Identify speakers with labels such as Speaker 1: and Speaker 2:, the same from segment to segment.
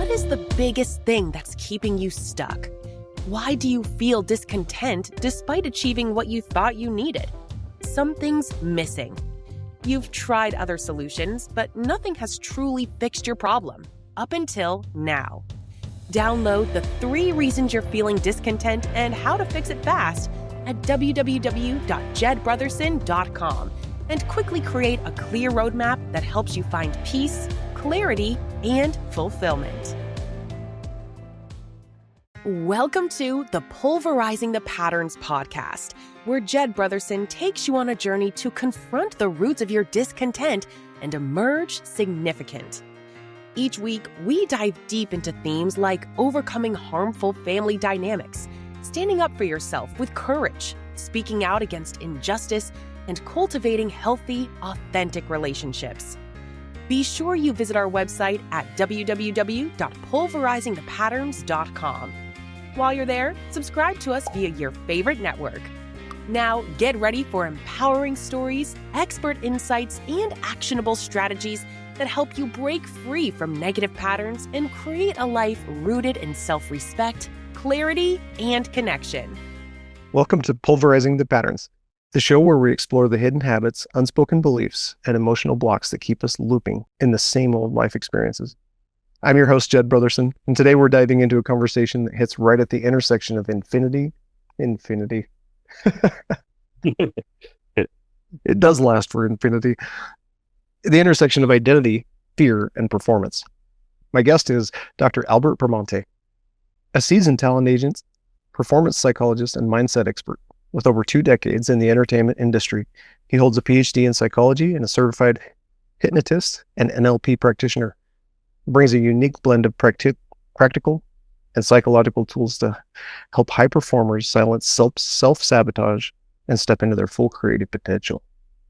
Speaker 1: what is the biggest thing that's keeping you stuck? Why do you feel discontent despite achieving what you thought you needed? Something's missing. You've tried other solutions, but nothing has truly fixed your problem, up until now. Download the 3 reasons you're feeling discontent and how to fix it fast at www.jedbrotherson.com and quickly create a clear roadmap that helps you find peace, clarity, and fulfillment. Welcome to the Pulverizing the Patterns podcast, where Jed Brotherson takes you on a journey to confront the roots of your discontent and emerge significant. Each week, we dive deep into themes like overcoming harmful family dynamics, standing up for yourself with courage, speaking out against injustice, and cultivating healthy, authentic relationships. Be sure you visit our website at www.pulverizingthepatterns.com. While you're there, subscribe to us via your favorite network. Now, get ready for empowering stories, expert insights, and actionable strategies that help you break free from negative patterns and create a life rooted in self-respect, clarity, and connection.
Speaker 2: Welcome to Pulverizing the Patterns, the show where we explore the hidden habits, unspoken beliefs, and emotional blocks that keep us looping in the same old life experiences. I'm your host, Jed Brotherson, and today we're diving into a conversation that hits right at the intersection of infinity. It does last for infinity. The intersection of identity, fear, and performance. My guest is Dr. Albert Bramante, a seasoned talent agent, performance psychologist, and mindset expert. With over 2 decades in the entertainment industry, he holds a PhD in psychology and a certified hypnotist and NLP practitioner. He brings a unique blend of practical and psychological tools to help high performers silence self-sabotage and step into their full creative potential.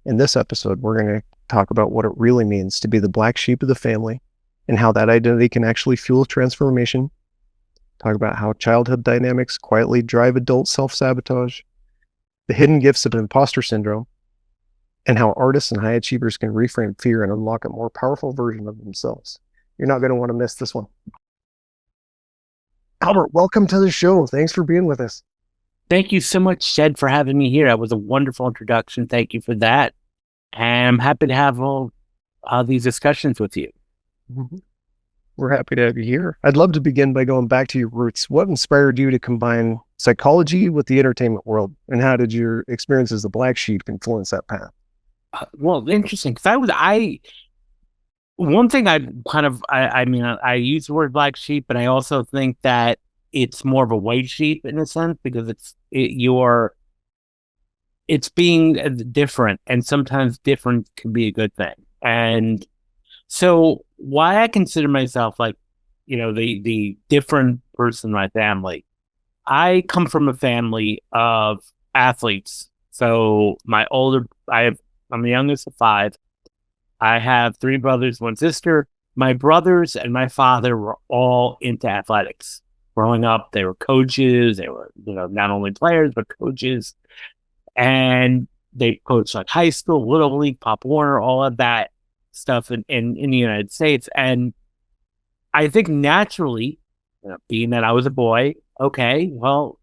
Speaker 2: In this episode, we're going to talk about what it really means to be the black sheep of the family and how that identity can actually fuel transformation. Talk about how childhood dynamics quietly drive adult self-sabotage, the hidden gifts of imposter syndrome, and how artists and high achievers can reframe fear and unlock a more powerful version of themselves. You're not going to want to miss this one. Albert, welcome to the show. Thanks for being with us.
Speaker 3: Thank you so much, Jed, for having me here. That was a wonderful introduction. Thank you for that. And I'm happy to have all these discussions with you.
Speaker 2: Mm-hmm. We're happy to have you here. I'd love to begin by going back to your roots. What inspired you to combine psychology with the entertainment world? And how did your experience as the black sheep influence that path?
Speaker 3: Well, interesting. Because one thing I use the word black sheep, but I also think that it's more of a white sheep in a sense, because it's being different, and sometimes different can be a good thing. And so why I consider myself the different person in my family, I come from a family of athletes. So I'm the youngest of 5. I have 3 brothers, 1 sister. My brothers and my father were all into athletics. Growing up, they were coaches. They were, not only players, but coaches. And they coached like high school, Little League, Pop Warner, all of that stuff in the United States. And I think naturally, being that I was a boy, okay, well,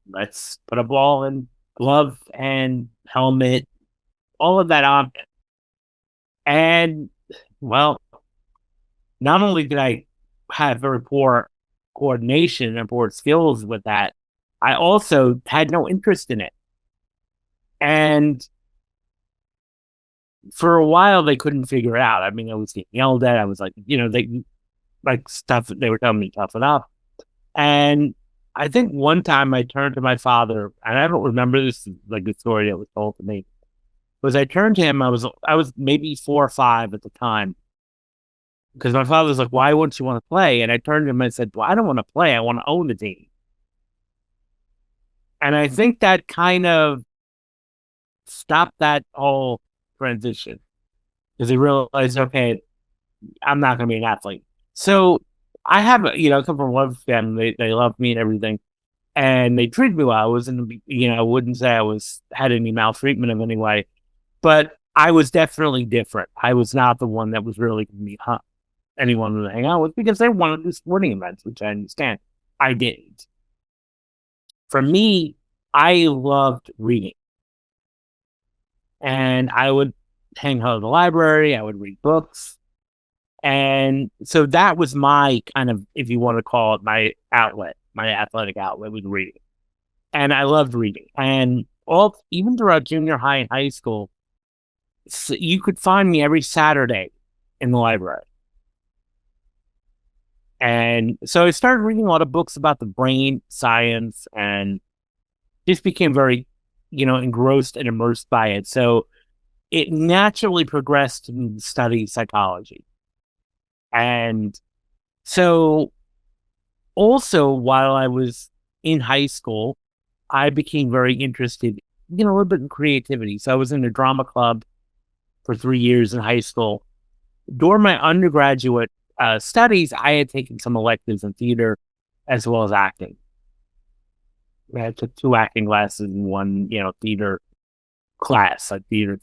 Speaker 3: let's put a ball and glove and helmet, all of that on. And, well, not only did I have very poor coordination and poor skills with that, I also had no interest in it. And for a while, they couldn't figure it out. I mean, I was getting yelled at. I was like, they were telling me to toughen up. And I think one time I turned to my father, and I don't remember this, like the story that was told to me, was I turned to him. I was maybe 4 or 5 at the time, because my father was like, "Why wouldn't you want to play?" And I turned to him and I said, "Well, I don't want to play. I want to own the team." And I think that kind of stopped that whole transition, because he realized, okay, I'm not going to be an athlete. So I have, come from one family. They love me and everything, and they treated me well. I wasn't, I wouldn't say I had any maltreatment of any way, but I was definitely different. I was not the one that was really going to be anyone to hang out with because they wanted to do sporting events, which I understand. I didn't. For me, I loved reading. And I would hang out at the library, I would read books. And so that was my kind of, if you want to call it, my outlet, my athletic outlet was reading. And I loved reading. And even throughout junior high and high school, so you could find me every Saturday in the library. And so I started reading a lot of books about the brain, science, and just became very, engrossed and immersed by it. So it naturally progressed to study psychology. And so also while I was in high school, I became very interested, a little bit in creativity. So I was in a drama club for 3 years in high school. During my undergraduate studies, I had taken some electives in theater as well as acting. I took 2 acting classes and 1, theater class, like theater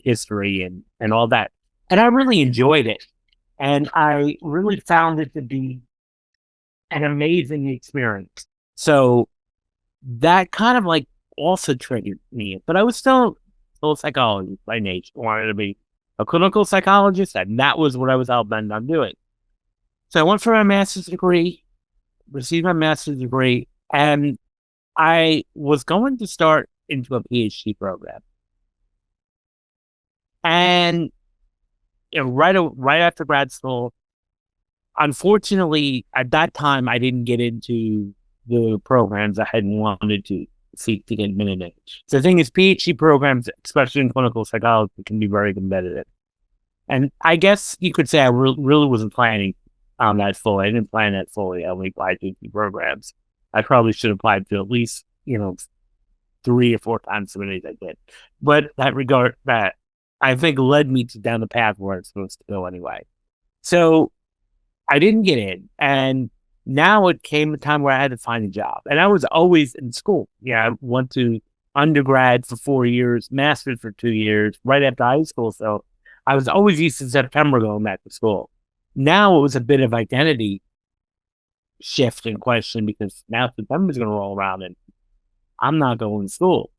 Speaker 3: history and all that. And I really enjoyed it. And I really found it to be an amazing experience. So that kind of like also triggered me. But I was still psychology by nature. I wanted to be a clinical psychologist, and that was what I was hell-bent on doing. So I went for my master's degree, received my master's degree, and I was going to start into a PhD program. And right after grad school, unfortunately, at that time, I didn't get into the programs I had wanted to seek to get admitted in. So the thing is, PhD programs, especially in clinical psychology, can be very competitive. And I guess you could say I really wasn't planning on that fully. I didn't plan that fully. I only applied to 2 programs. I probably should have applied to at least, 3 or 4 times as many as I did. But that I think led me down the path where it's supposed to go anyway. So I didn't get in. And now it came a time where I had to find a job. And I was always in school. I went to undergrad for 4 years, master's for 2 years, right after high school. So I was always used to September going back to school. Now it was a bit of identity shift in question because now September's going to roll around and I'm not going to school.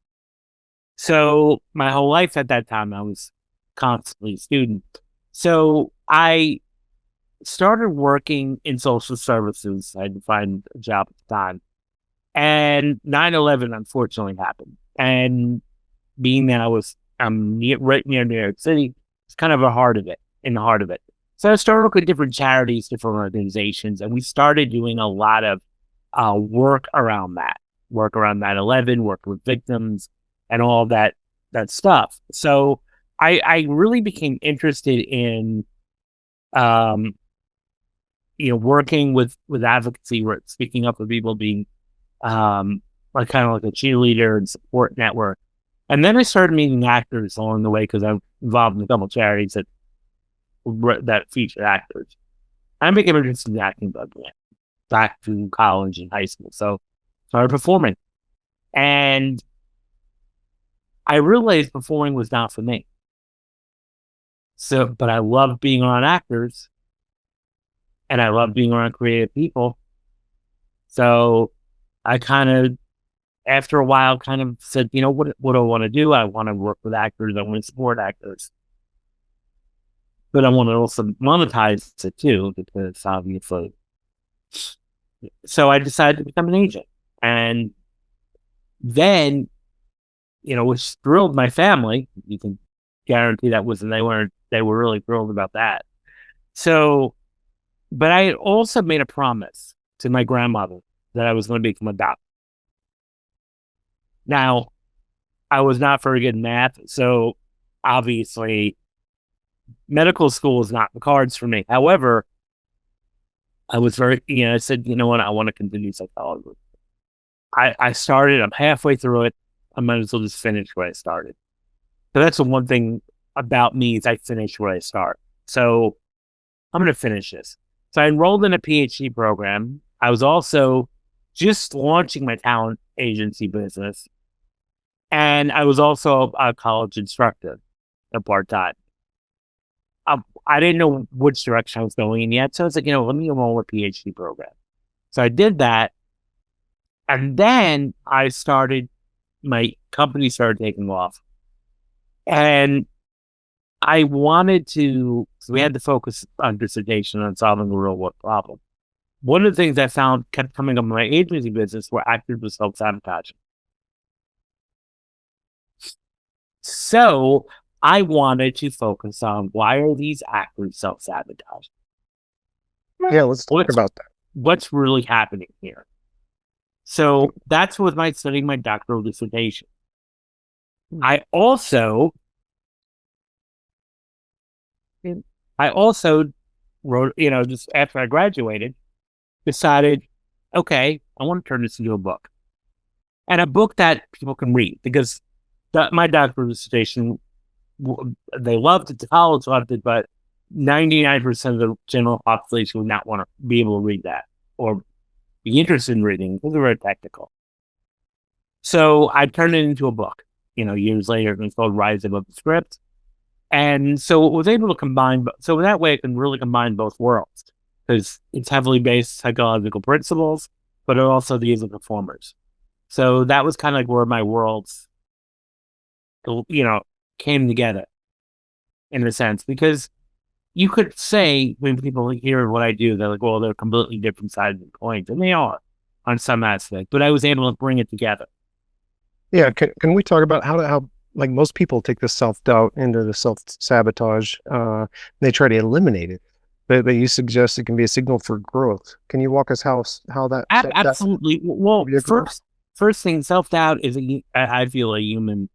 Speaker 3: So my whole life at that time, I was constantly a student. So I started working in social services. I had to find a job at the time. And 9/11 unfortunately happened. And being that I'm right near New York City, it's kind of in the heart of it. So I started looking at different charities, different organizations, and we started doing a lot of work around 9/11, work with victims, and all that stuff. So I really became interested in, working with advocacy, speaking up for people, being like kind of like a cheerleader and support network. And then I started meeting actors along the way because I'm involved in a couple charities that feature actors. I became interested in acting back to college and high school. So started performing. And I realized performing was not for me. So, but I love being around actors and I love being around creative people. So I kind of, after a while, kind of said, what do I want to do? I want to work with actors. I want to support actors. But I want to also monetize it too, because obviously. So I decided to become an agent. And then, which thrilled my family. You can guarantee that they were really thrilled about that. So, but I also made a promise to my grandmother that I was going to become a doctor. Now, I was not very good in math, so obviously medical school is not the cards for me. However, I was I said, what, I want to continue psychology. I started, I'm halfway through it. I might as well just finish where I started. So that's the one thing about me is I finish where I start. So I'm going to finish this. So I enrolled in a PhD program. I was also just launching my talent agency business. And I was also a college instructor, a part-time. I didn't know which direction I was going in yet. So I was like, let me enroll a PhD program. So I did that. And then my company started taking off. And I wanted to, so we had to focus on dissertation on solving a real world problem. One of the things I found kept coming up in my agency business were actors with self-sabotaging. So I wanted to focus on why are these actors self-sabotaging?
Speaker 2: Yeah, let's talk about that.
Speaker 3: What's really happening here? So that's what my studying my doctoral dissertation. I also wrote, just after I graduated, decided, okay, I want to turn this into a book. And a book that people can read, because my doctoral dissertation, they loved it, the college loved it, but 99% of the general population would not want to be able to read that or be interested in reading because they're very technical. So I turned it into a book, years later. It was called Rise Above the Script. And so it was able to combine, so that way it can really combine both worlds, because it's heavily based psychological principles, but it also deals with performers. So that was kind of like where my worlds, came together in a sense, because you could say when people hear what I do, they're like, well, they're completely different sides of the coin, and they are on some aspect, but I was able to bring it together.
Speaker 2: Yeah. Can we talk about how like most people take the self-doubt into the self-sabotage, they try to eliminate it, but you suggest it can be a signal for growth. Can you walk us how that
Speaker 3: absolutely. Well, first thing, self-doubt is I feel a human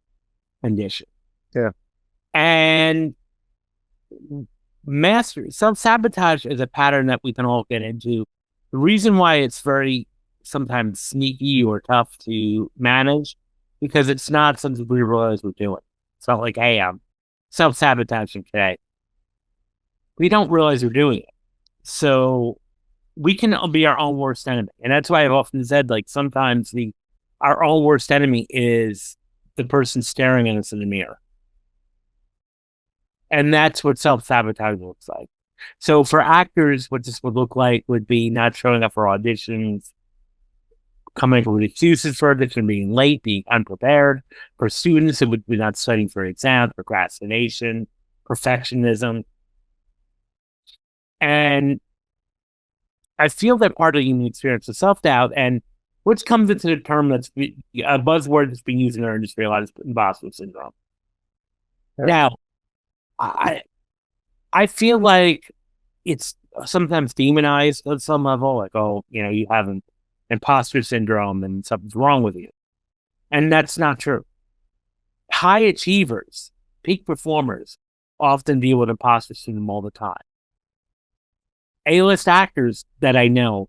Speaker 3: condition.
Speaker 2: Yeah.
Speaker 3: And self-sabotage is a pattern that we can all get into. The reason why it's very sometimes sneaky or tough to manage, because it's not something we realize we're doing. It's not like, hey, I'm self-sabotaging today. We don't realize we're doing it. So we can be our own worst enemy. And that's why I've often said, like, sometimes our own worst enemy is the person staring at us in the mirror. And that's what self-sabotage looks like. So for actors, what this would look like would be not showing up for auditions, coming up with excuses for audition, being late, being unprepared. For students, it would be not studying for exams, procrastination, perfectionism. And I feel that part of the human experience is self-doubt, and which comes into the term that's a buzzword that's being used in our industry a lot is imposter syndrome. Yeah. Now, I feel like it's sometimes demonized at some level, like, oh, you have an imposter syndrome and something's wrong with you. And that's not true. High achievers, peak performers, often deal with imposter syndrome all the time. A-list actors that I know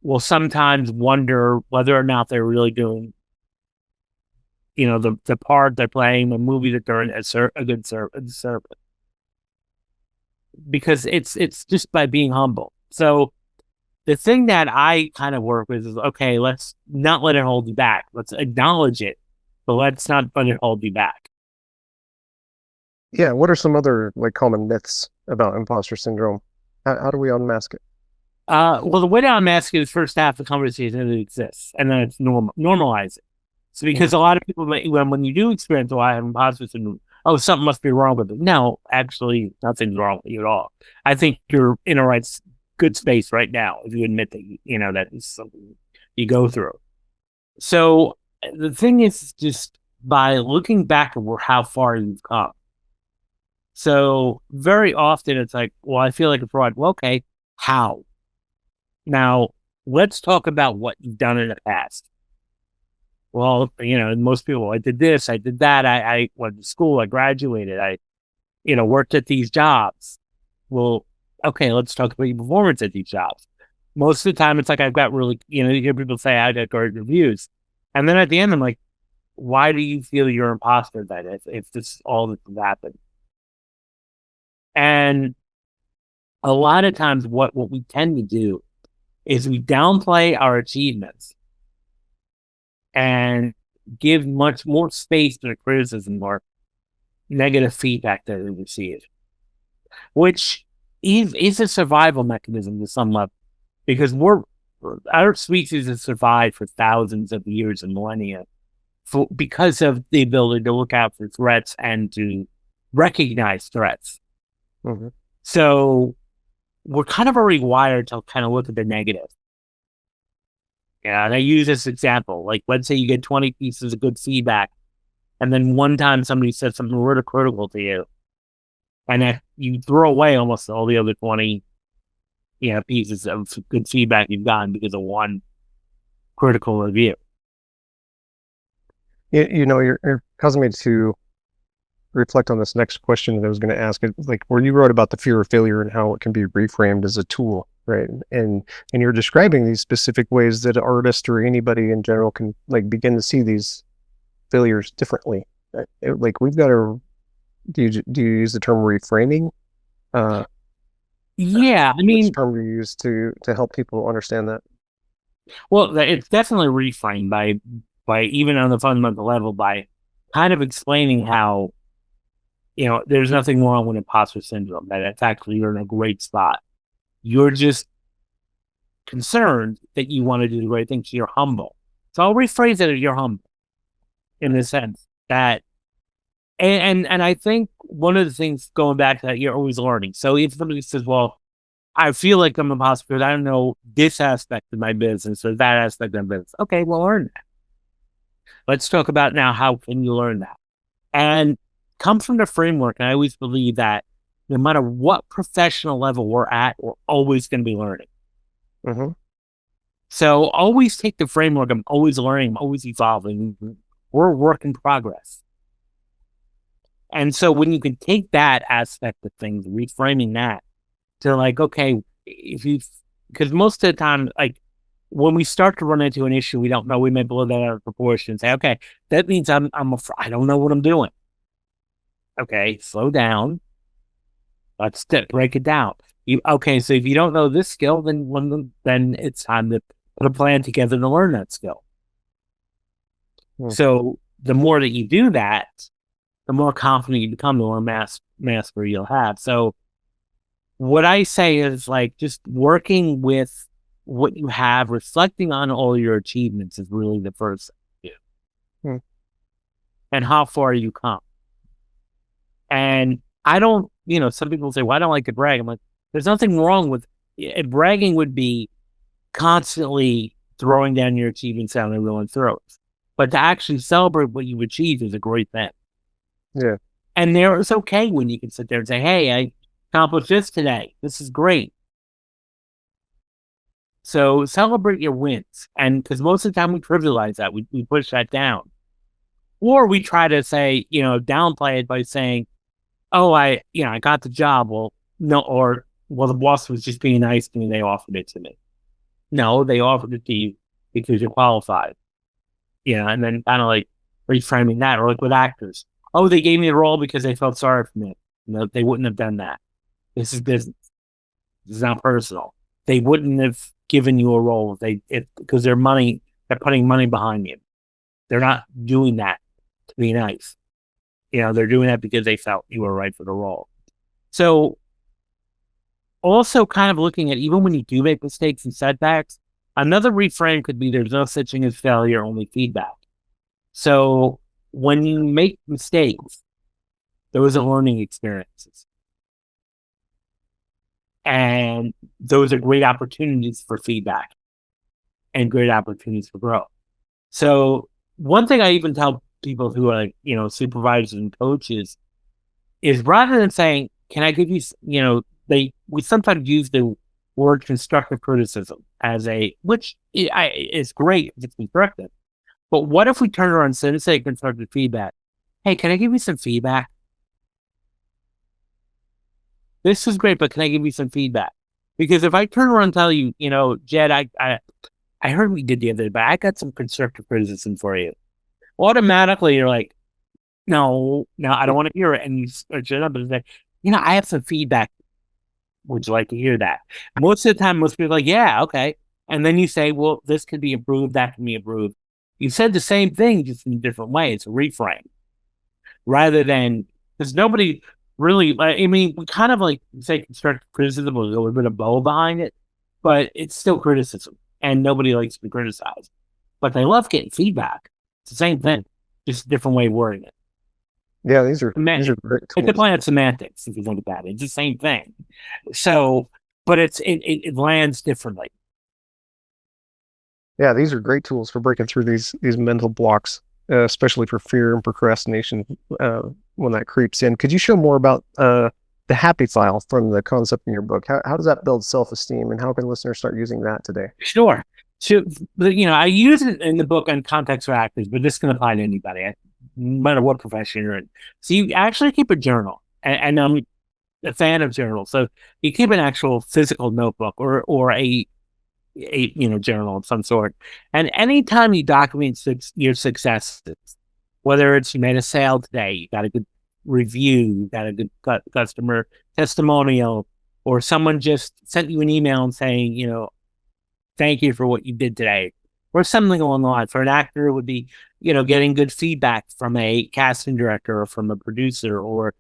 Speaker 3: will sometimes wonder whether or not they're really doing, the part they're playing, the movie that they're in, a good service. Because it's just by being humble. So the thing that I kind of work with is, okay, let's not let it hold you back. Let's acknowledge it, but let's not let it hold you back.
Speaker 2: Yeah. What are some other common myths about imposter syndrome? How do we unmask it?
Speaker 3: Well, the way to unmask it is first half the conversation that it exists, and then it's normalize it. So because a lot of people, when you do experience, oh, I have imposter syndrome, oh, something must be wrong with it. No, actually, nothing's wrong with you at all. I think you're in a good space right now if you admit that that is something you go through. So the thing is just by looking back at how far you've come. So very often it's like, well, I feel like a fraud. Well, okay, how? Now let's talk about what you've done in the past. Well, most people, I did this, I did that, I went to school, I graduated, I worked at these jobs. Well, okay, let's talk about your performance at these jobs. Most of the time, it's like I've got really, you hear people say I got great reviews. And then at the end, I'm like, why do you feel you're an imposter then if this is all that's happened? And a lot of times what we tend to do is we downplay our achievements and give much more space to the criticism or negative feedback that we receive. which is a survival mechanism to some level, because our species has survived for thousands of years and millennia because of the ability to look out for threats and to recognize threats.
Speaker 2: Mm-hmm.
Speaker 3: So we're kind of already wired to kind of look at the negative. Yeah, and I use this example. Like, let's say you get 20 pieces of good feedback, and then one time somebody said something really critical to you, and you throw away almost all the other 20 pieces of good feedback you've gotten because of one critical review.
Speaker 2: You're causing me to reflect on this next question that I was going to ask. Like, where you wrote about the fear of failure and how it can be reframed as a tool, right? And you're describing these specific ways that an artist or anybody in general can like begin to see these failures differently. Like, we've got to. Do you use the term reframing?
Speaker 3: Yeah, I mean,
Speaker 2: which term do you use to help people understand that?
Speaker 3: Well, it's definitely reframed by even on the fundamental level, by kind of explaining how, there's nothing wrong with imposter syndrome, that it's actually, you're in a great spot. You're just concerned that you want to do the right thing, so you're humble. So I'll rephrase it as you're humble, in the sense that, and I think one of the things, going back to that, you're always learning. So if somebody says, well, I feel like I'm imposter because I don't know this aspect of my business or that aspect of my business. Okay, well, learn that. Let's talk about now, how can you learn that? And comes from the framework. And I always believe that no matter what professional level we're at, we're always going to be learning.
Speaker 2: Mm-hmm.
Speaker 3: So always take the framework. I'm always learning. I'm always evolving. We're a work in progress. And so when you can take that aspect of things, reframing that to like, okay, because most of the time, like when we start to run into an issue we don't know, we may blow that out of proportion and say, okay, that means I don't know what I'm doing. Okay, slow down. Let's break it down. So if you don't know this skill, then it's time to put a plan together to learn that skill. Mm-hmm. So the more that you do that, the more confident you become, the more mastery you'll have. So what I say is, like, just working with what you have, reflecting on all your achievements is really the first thing to do. Hmm. And how far you come. And I don't, some people say, well, I don't like to brag. I'm like, there's nothing wrong with it. Bragging would be constantly throwing down your achievements down everyone's throats. But to actually celebrate what you've achieved is a great thing.
Speaker 2: Yeah.
Speaker 3: And it's okay when you can sit there and say, hey, I accomplished this today. This is great. So celebrate your wins. And because most of the time we trivialize that, we push that down. Or we try to say, downplay it by saying, oh, I got the job. Well, no, or, well, the boss was just being nice to me. They offered it to me. No, they offered it to you because you're qualified. And then kind of like reframing that, or like with actors. Oh, they gave me the role because they felt sorry for me. No, they wouldn't have done that. This is business. This is not personal. They wouldn't have given you a role because they're putting money behind you. They're not doing that to be nice. They're doing that because they felt you were right for the role. So also kind of looking at, even when you do make mistakes and setbacks, another reframe could be, there's no such thing as failure, only feedback. So when you make mistakes, those are learning experiences. And those are great opportunities for feedback and great opportunities for growth. So one thing I even tell people who are, supervisors and coaches is, rather than saying, can I give you, we sometimes use the word constructive criticism which is great if it's constructive. But what if we turn around and say constructive feedback? Hey, can I give you some feedback? This is great, but can I give you some feedback? Because if I turn around and tell you, Jed, I heard what you did the other day, but I got some constructive criticism for you. Automatically, you're like, no, I don't want to hear it. And you search it up and say, I have some feedback. Would you like to hear that? Most of the time, most people are like, yeah, okay. And then you say, well, this could be improved, that can be improved. You said the same thing, just in a different way. It's a reframe. Rather than, because really, I mean, we kind of like say constructive criticism with a little bit of bow behind it, but it's still criticism, and nobody likes to be criticized. But they love getting feedback. It's the same thing, just a different way of wording it.
Speaker 2: Yeah, these are great
Speaker 3: It's a
Speaker 2: tools.
Speaker 3: plan of semantics, if you think about it. It's the same thing. So, but it lands differently.
Speaker 2: Yeah, these are great tools for breaking through these mental blocks, especially for fear and procrastination when that creeps in. Could you show more about the happy file from the concept in your book? How does that build self-esteem, and how can listeners start using that today?
Speaker 3: Sure. So, I use it in the book on context for actors, but this can apply to anybody, no matter what profession you're in. So you actually keep a journal, and I'm a fan of journals. So you keep an actual physical notebook or a journal of some sort. And anytime you document your successes, whether it's you made a sale today, you got a good review, you got a good customer testimonial, or someone just sent you an email and saying, thank you for what you did today, or something along the line. For an actor, it would be, getting good feedback from a casting director or from a producer, or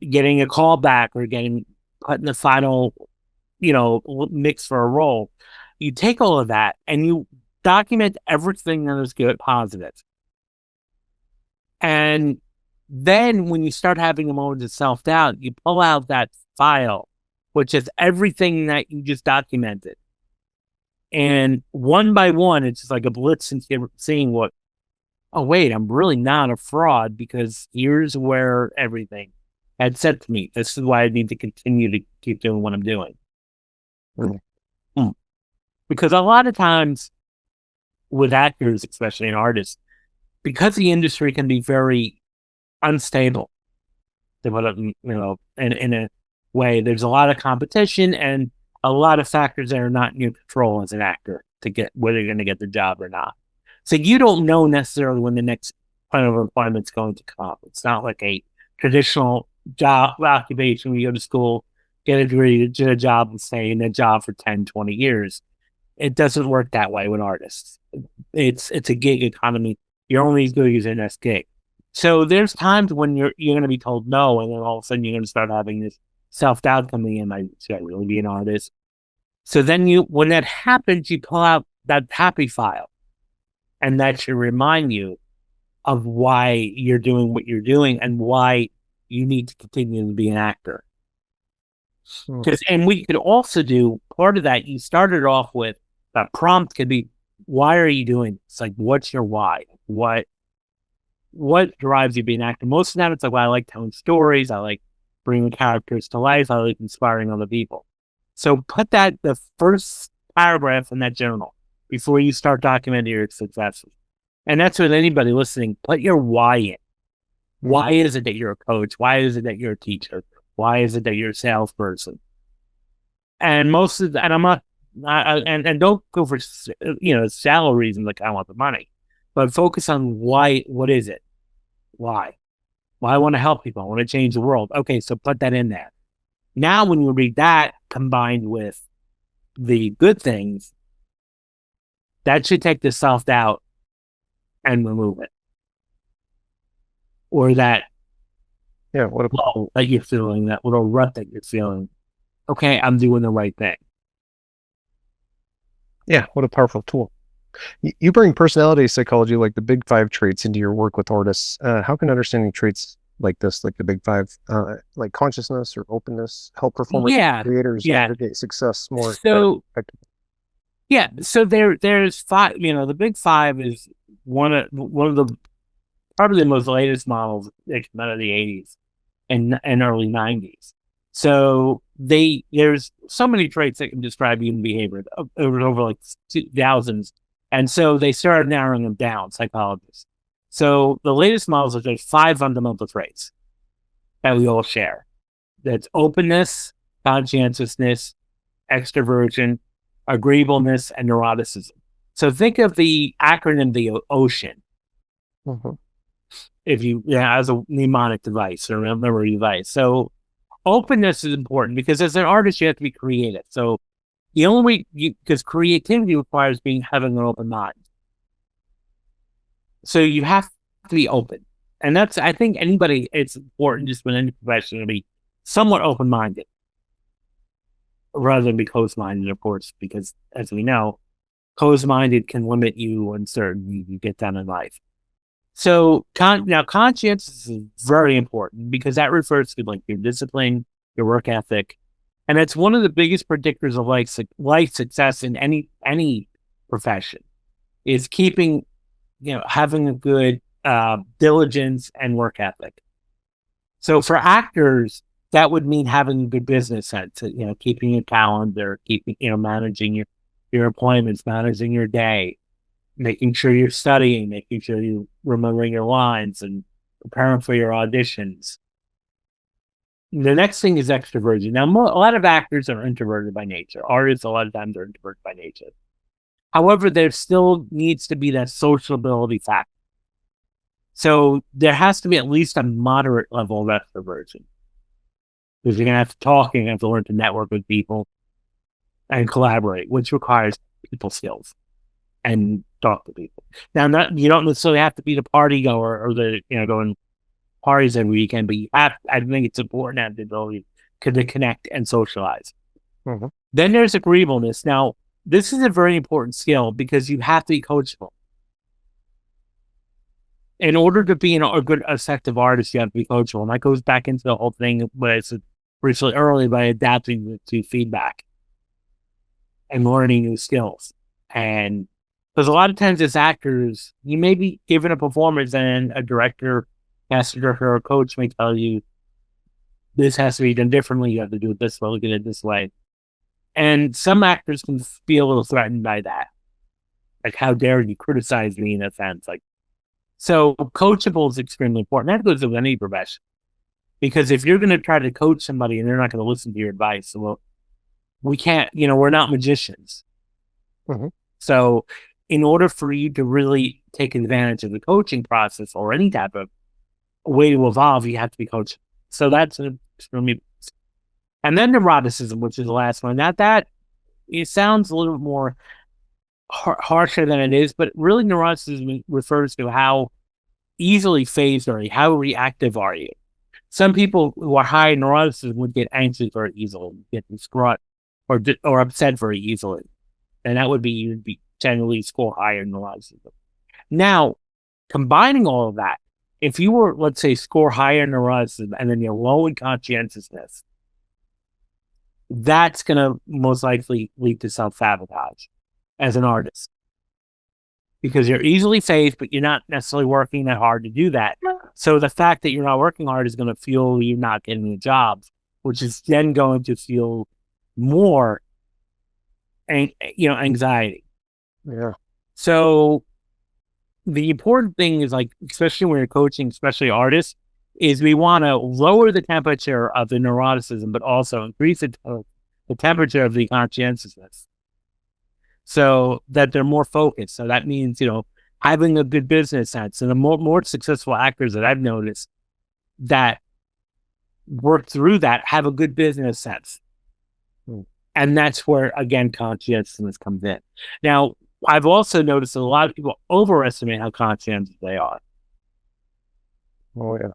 Speaker 3: getting a call back, or getting put in the final, mix for a role. You take all of that and you document everything that is good, positive. And then when you start having a moment of self-doubt, you pull out that file, which is everything that you just documented. And one by one, it's just like a blitz into seeing oh, wait, I'm really not a fraud, because here's where everything had said to me. This is why I need to continue to keep doing what I'm doing. Mm-hmm. Because a lot of times with actors, especially in artists, because the industry can be very unstable, to put it, in a way, there's a lot of competition and a lot of factors that are not in your control as an actor to get whether you're going to get the job or not. So you don't know necessarily when the next point of employment is going to come. It's not like a traditional job occupation where you go to school, get a degree, get a job, and stay in a job for 10, 20 years. It doesn't work that way with artists. It's a gig economy. You're only as good as your next gig. So there's times when you're going to be told no, and then all of a sudden you're going to start having this self-doubt coming in. Should I really be an artist? So then when that happens, you pull out that happy file, and that should remind you of why you're doing what you're doing and why you need to continue to be an actor. And we could also do part of that. You started off with that prompt could be, why are you doing this? Like, what's your why? What drives you being an actor? Most of the time, it's like, well, I like telling stories. I like bringing characters to life. I like inspiring other people. So put the first paragraph in that journal before you start documenting your successes. And that's with anybody listening. Put your why in. Why is it that you're a coach? Why is it that you're a teacher? Why is it that you're a salesperson? And most of the, and I'm not, and don't go for, shallow reasons like I want the money, but focus on why. What is it? Why? Well, I want to help people. I want to change the world. Okay, so put that in there. Now, when you read that combined with the good things, that should take the self-doubt and remove it. Or that lull that you're feeling, that little rut that you're feeling. Okay, I'm doing the right thing.
Speaker 2: Yeah, what a powerful tool. You bring personality psychology, like the big 5 traits, into your work with artists. How can understanding traits like this, like the big 5, like consciousness or openness, help performers, creators navigate success more effectively?
Speaker 3: Yeah, so there's 5. The big 5 is one of the probably the most latest models that came out of the 80s and early 90s. So there's so many traits that can describe human behavior over like thousands. And so they started narrowing them down, psychologists. So the latest models are just 5 fundamental traits that we all share. That's openness, conscientiousness, extroversion, agreeableness, and neuroticism. So think of the acronym, the ocean.
Speaker 2: Mm-hmm.
Speaker 3: If you, as a mnemonic device or a memory device. So openness is important because as an artist, you have to be creative. So the only way, because creativity requires having an open mind. So you have to be open. And that's, I think anybody, it's important just in any profession to be somewhat open-minded rather than be closed-minded, of course, because as we know, closed-minded can limit you and certain you get done in life. So now conscientious is very important because that refers to like your discipline, your work ethic, and it's one of the biggest predictors of life success in any profession is keeping, having a good diligence and work ethic. So for actors, that would mean having a good business sense, keeping your calendar, keeping, managing your appointments, managing your day, making sure you're studying, making sure you're remembering your lines and preparing for your auditions. The next thing is extroversion. Now, a lot of actors are introverted by nature. Artists, a lot of times, are introverted by nature. However, there still needs to be that sociability factor. So there has to be at least a moderate level of extroversion. Because you're going to have to talk, you're going to have to learn to network with people and collaborate, which requires people skills and talk to people. Now, you don't necessarily have to be the party goer or the, going parties every weekend, but I think it's important to have the ability to connect and socialize.
Speaker 2: Mm-hmm.
Speaker 3: Then there's agreeableness. Now, this is a very important skill because you have to be coachable. In order to be a good, effective artist, you have to be coachable. And that goes back into the whole thing what I said briefly earlier by adapting to feedback and learning new skills. And because a lot of times as actors, you may be given a performance and a director, casting director, or coach may tell you, this has to be done differently. You have to do it this way, look at it this way. And some actors can be a little threatened by that. Like, how dare you criticize me in a sense? So coachable is extremely important. That goes with any profession. Because if you're going to try to coach somebody and they're not going to listen to your advice, well, we can't, we're not magicians.
Speaker 2: Mm-hmm.
Speaker 3: So in order for you to really take advantage of the coaching process or any type of way to evolve, you have to be coachable. So that's extremely. And then neuroticism, which is the last one. That it sounds a little bit more harsher than it is, but really neuroticism refers to how easily phased are you, how reactive are you. Some people who are high in neuroticism would get anxious very easily, get distraught or upset very easily, and that would be you'd be generally score higher in neuroticism. Now, combining all of that, if you were, let's say, score higher in neuroticism and then you're low in conscientiousness, that's going to most likely lead to self-sabotage as an artist. Because you're easily phased, but you're not necessarily working that hard to do that. So the fact that you're not working hard is going to fuel you not getting the jobs, which is then going to fuel more, anxiety.
Speaker 2: Yeah.
Speaker 3: So the important thing is, especially when you're coaching, especially artists, is we want to lower the temperature of the neuroticism, but also increase the temperature of the conscientiousness so that they're more focused. So that means, having a good business sense. And the more successful actors that I've noticed that work through that have a good business sense. And that's where, again, conscientiousness comes in. Now, I've also noticed that a lot of people overestimate how conscientious they are.
Speaker 2: Oh, yeah.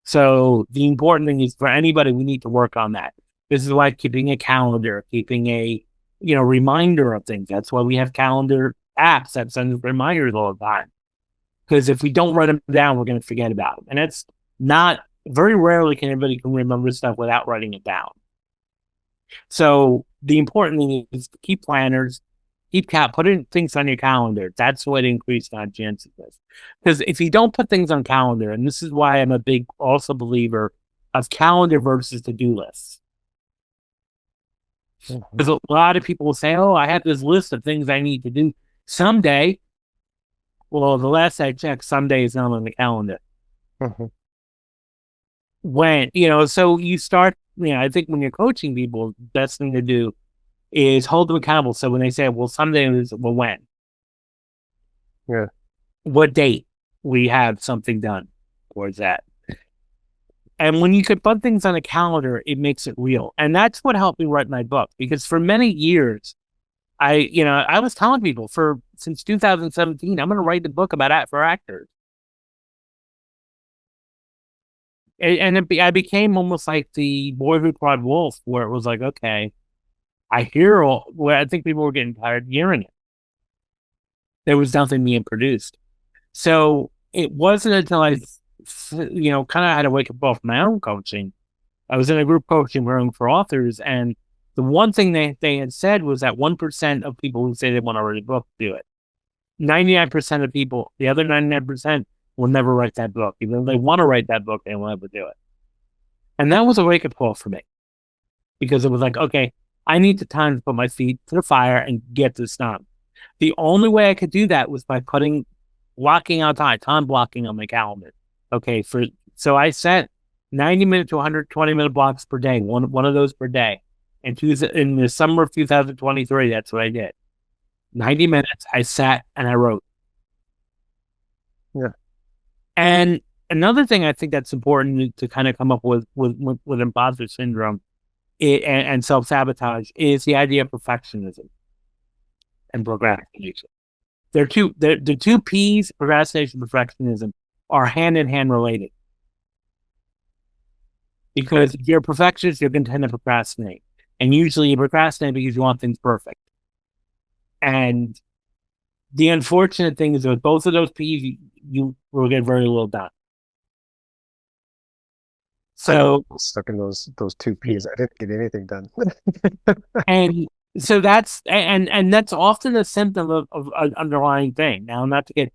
Speaker 3: So the important thing is for anybody, we need to work on that. This is why keeping a calendar, keeping a, reminder of things. That's why we have calendar apps that send reminders all the time. Because if we don't write them down, we're going to forget about them. And it's not, very rarely can anybody remember stuff without writing it down. So the important thing is to keep planners, putting things on your calendar. That's what increases conscientiousness. Because if you don't put things on calendar, and this is why I'm a big also believer of calendar versus to-do lists. Because a lot of people will say, oh, I have this list of things I need to do someday. Well, the last I checked, someday is not on the calendar.
Speaker 2: Mm-hmm.
Speaker 3: When, so you start, I think when you're coaching people, the best thing to do is hold them accountable. So when they say, well, someday is, well, when?
Speaker 2: Yeah.
Speaker 3: What date we have something done towards that? And when you can put things on a calendar, it makes it real. And that's what helped me write my book. Because for many years, I was telling people since 2017, I'm going to write the book about for actors. I became almost like the boy who cried wolf, where it was like, okay, I hear where I think people were getting tired of hearing it. There was nothing being produced. So it wasn't until I, kind of had to wake up off my own coaching. I was in a group coaching room for authors, and the one thing they had said was that 1% of people who say they want to write a book do it. 99% of people, the other 99%, will never write that book. Even if they want to write that book, they won't ever do it. And that was a wake-up call for me, because it was like, okay, I need the time to put my feet to the fire and get this done. The only way I could do that was by blocking out time blocking on my calendar. Okay, so I set 90-minute to 120-minute blocks per day, one of those per day. And in the summer of 2023, that's what I did. 90 minutes, I sat and I wrote.
Speaker 2: Yeah.
Speaker 3: And another thing I think that's important to kind of come up with imposter syndrome and self-sabotage is the idea of perfectionism and procrastination. The two P's, procrastination and perfectionism, are hand-in-hand related. Because if you're a perfectionist, you're going to tend to procrastinate. And usually you procrastinate because you want things perfect. And the unfortunate thing is with both of those P's, you will get very little done. So
Speaker 2: stuck in those two P's, I didn't get anything done.
Speaker 3: And so that's often a symptom of an underlying thing. Now, not to get,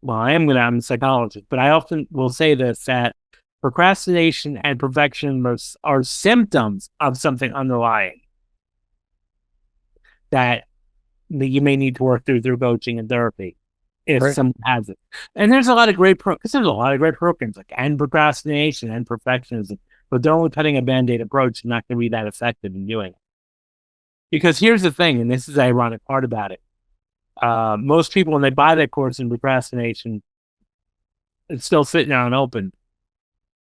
Speaker 3: I'm a psychologist, but I often will say this, that procrastination and perfection are symptoms of something underlying that you may need to work through coaching and therapy if someone has it. And there's a lot of great programs like end procrastination and perfectionism, but they're only putting a Band-Aid approach and not going to be that effective in doing it. Because here's the thing, and this is the ironic part about it. Most people, when they buy that course in procrastination, it's still sitting there unopened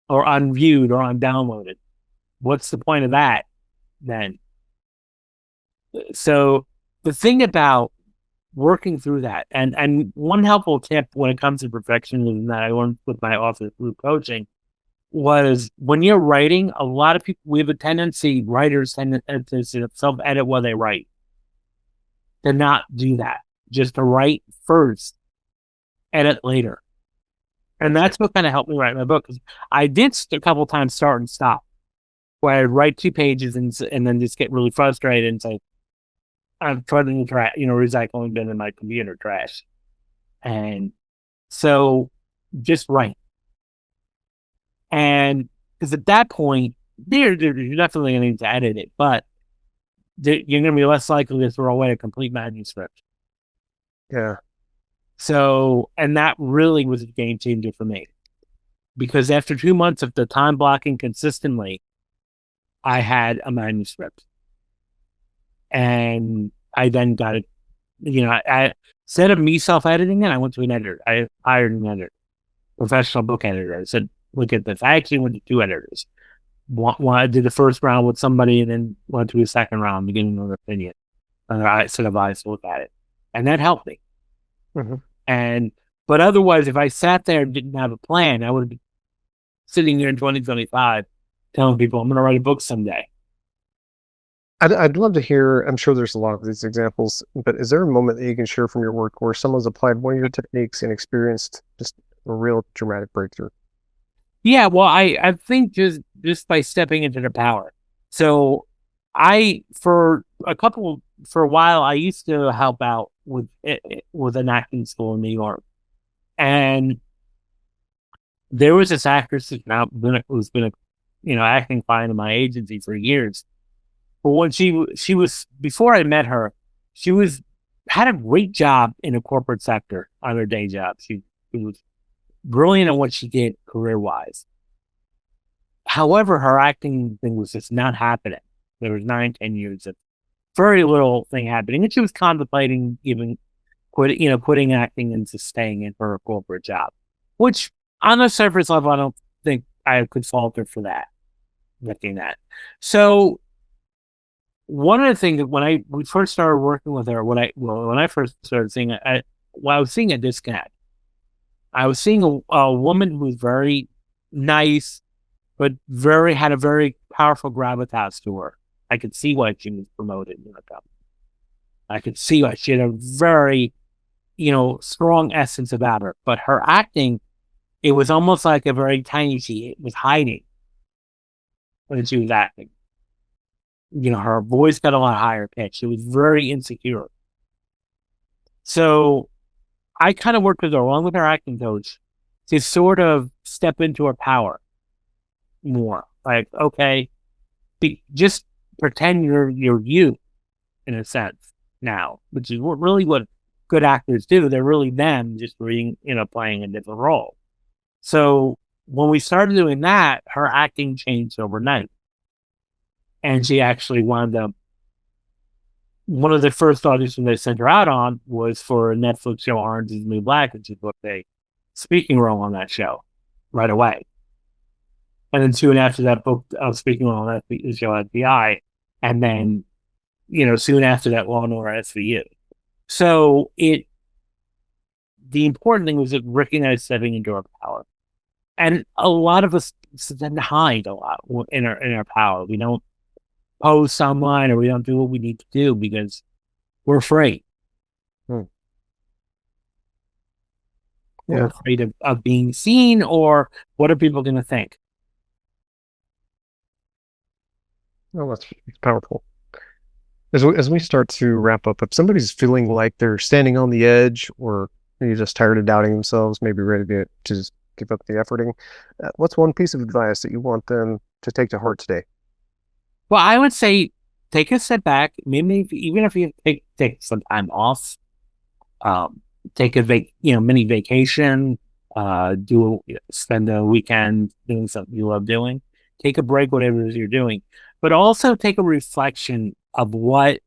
Speaker 3: or unviewed or undownloaded. What's the point of that then? So the thing about working through that, and one helpful tip when it comes to perfectionism that I learned with my author group coaching was, when you're writing, a lot of people, we have a tendency, writers tend to self-edit while they write. To not do that. Just to write first, edit later. And that's what kind of helped me write my book. Because I did a couple times start and stop, where I'd write 2 pages and then just get really frustrated and say, I'm trying to recycling bin in my computer trash. And so just write. And because at that point, you're definitely going to need to edit it, but you're going to be less likely to throw away a complete manuscript.
Speaker 2: Yeah.
Speaker 3: So, and that really was a game changer for me, because after 2 months of the time blocking consistently, I had a manuscript. And I then got it, I instead of me self-editing it, I went to an editor. I hired an editor, professional book editor. I said, look at this. I actually went to 2 editors. I did the first round with somebody and then went to a second round to get another opinion. I set of eyes to look at it. And that helped me.
Speaker 2: Mm-hmm.
Speaker 3: But otherwise, if I sat there and didn't have a plan, I would be sitting here in 2025 telling people I'm going to write a book someday.
Speaker 2: I'd love to hear, I'm sure there's a lot of these examples, but is there a moment that you can share from your work where someone's applied one of your techniques and experienced just a real dramatic breakthrough?
Speaker 3: Yeah, well, I think just by stepping into their power. So for a while, I used to help out with an acting school in New York. And there was this actress who's been acting client in my agency for years. But when she was, before I met her, had a great job in the corporate sector on her day job. She was brilliant at what she did career-wise. However, her acting thing was just not happening. There was 9-10 years of very little thing happening, and she was contemplating even quitting acting and just staying in her corporate job. Which, on the surface level, I don't think I could fault her for that. Looking at so. One of the things that when we first started working with her, when I first started seeing it, I was seeing a disconnect. I was seeing a woman who was very nice, but had a very powerful gravitas to her. I could see why she was promoted in the company. I could see why she had a very, strong essence about her. But her acting, it was almost like a very tiny, she was hiding when she was acting. Her voice got a lot higher pitch. She was very insecure. So I kind of worked with her, along with her acting coach, to sort of step into her power more. Like, okay, just pretend you're you, in a sense, now, which is really what good actors do. They're really them, just playing a different role. So when we started doing that, her acting changed overnight. And she actually wound up, one of the first auditions they sent her out on was for a Netflix show, Orange is the New Black, and she booked a speaking role on that show right away. And then soon after that, booked a speaking role on that show at FBI. And then, soon after that, Law & Order SVU. So the important thing was that recognize stepping into our power. And a lot of us tend to hide a lot in our power. We don't post online, or we don't do what we need to do because we're afraid.
Speaker 2: Yeah.
Speaker 3: We're afraid of being seen, or what are people going to think?
Speaker 2: Oh, that's powerful. As we start to wrap up, if somebody's feeling like they're standing on the edge, or maybe just tired of doubting themselves, maybe ready to just give up the efforting, what's one piece of advice that you want them to take to heart today?
Speaker 3: Well, I would say take a step back. Maybe even if you take some time off, take a mini vacation, spend a weekend doing something you love doing. Take a break, whatever it is you're doing, but also take a reflection of what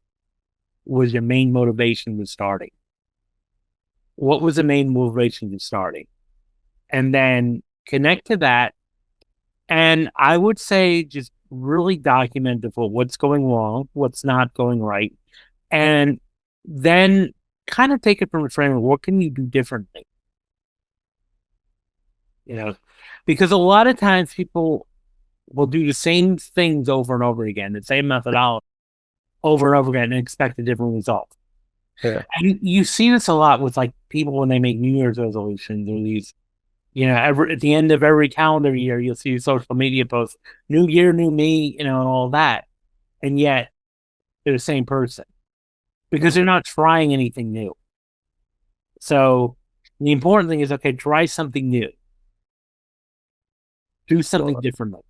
Speaker 3: was your main motivation to starting. What was the main motivation to starting? And then connect to that. And I would say just really document what's going wrong, what's not going right, and then kind of take it from a frame of what can you do differently? Because a lot of times people will do the same things over and over again, the same methodology over and over again, and expect a different result.
Speaker 2: Yeah.
Speaker 3: And you see this a lot with like people when they make New Year's resolutions, or these, at the end of every calendar year, you'll see social media posts, new year, new me, and all that. And yet they're the same person because they're not trying anything new. So the important thing is, okay, try something new. Do something differently.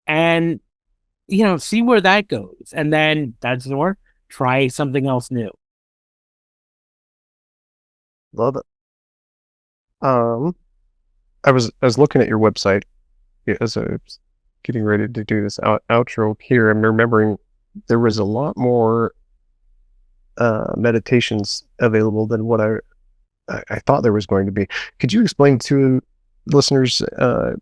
Speaker 3: And, see where that goes. And then that's the word. Try something else new.
Speaker 2: Love it. I was looking at your website as I was getting ready to do this outro here. I'm remembering there was a lot more meditations available than what I thought there was going to be. Could you explain to listeners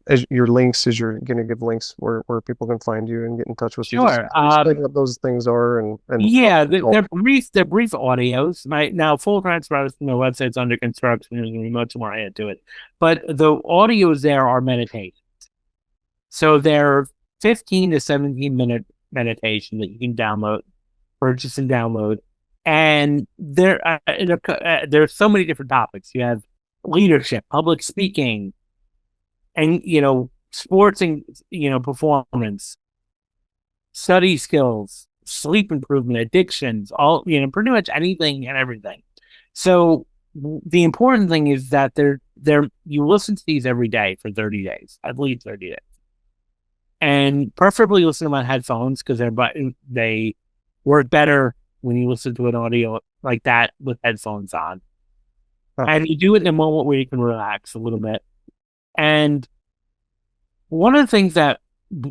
Speaker 2: as your links, as you're going to give links where people can find you and get in touch with you?
Speaker 3: Sure.
Speaker 2: Explain what those things are and
Speaker 3: yeah, they're brief audios. Now full transparency, my website's under construction. There's going to be much more added to it, but the audios there are meditations. So they're 15 to 17 minute meditation that you can purchase and download. And there's so many different topics. You have leadership, public speaking, and sports and performance, study skills, sleep improvement, addictions, all pretty much anything and everything. So the important thing is that you listen to these every day for 30 days, at least 30 days, and preferably listen to them on headphones because they work better when you listen to an audio like that with headphones on. And you do it in a moment where you can relax a little bit. And one of the things that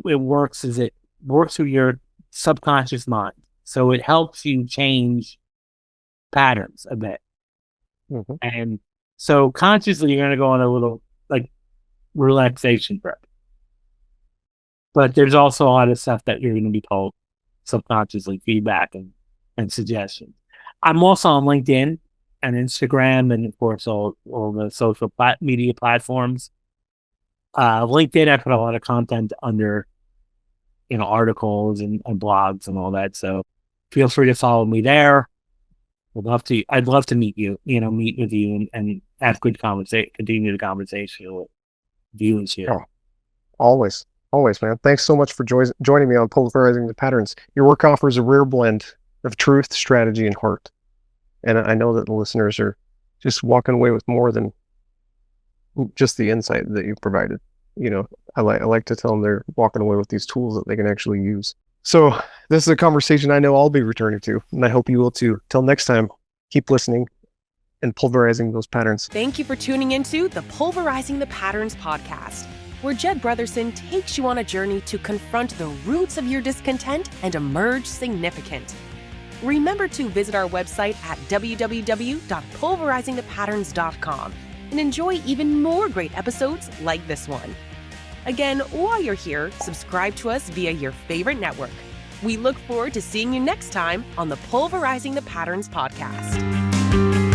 Speaker 3: it works is it works through your subconscious mind. So it helps you change patterns a bit.
Speaker 2: Mm-hmm.
Speaker 3: And so consciously, you're going to go on a little relaxation trip. But there's also a lot of stuff that you're going to be told subconsciously, feedback and suggestions. I'm also on LinkedIn and Instagram, and of course all the social media platforms. LinkedIn, I put a lot of content under, articles and blogs and all that. So feel free to follow me there. I'd love to meet you, meet with you and have good conversation, continue the conversation with you and you.
Speaker 2: Oh, always, man. Thanks so much for joining me on Pulverizing the Patterns. Your work offers a rare blend of truth, strategy, and heart. And I know that the listeners are just walking away with more than just the insight that you provided. I like to tell them they're walking away with these tools that they can actually use. So this is a conversation I know I'll be returning to, and I hope you will too. Till next time, keep listening and pulverizing those patterns.
Speaker 1: Thank you for tuning into the Pulverizing the Patterns podcast, where Jed Brotherson takes you on a journey to confront the roots of your discontent and emerge significant. Remember to visit our website at www.pulverizingthepatterns.com and enjoy even more great episodes like this one. Again, while you're here, subscribe to us via your favorite network. We look forward to seeing you next time on the Pulverizing the Patterns podcast.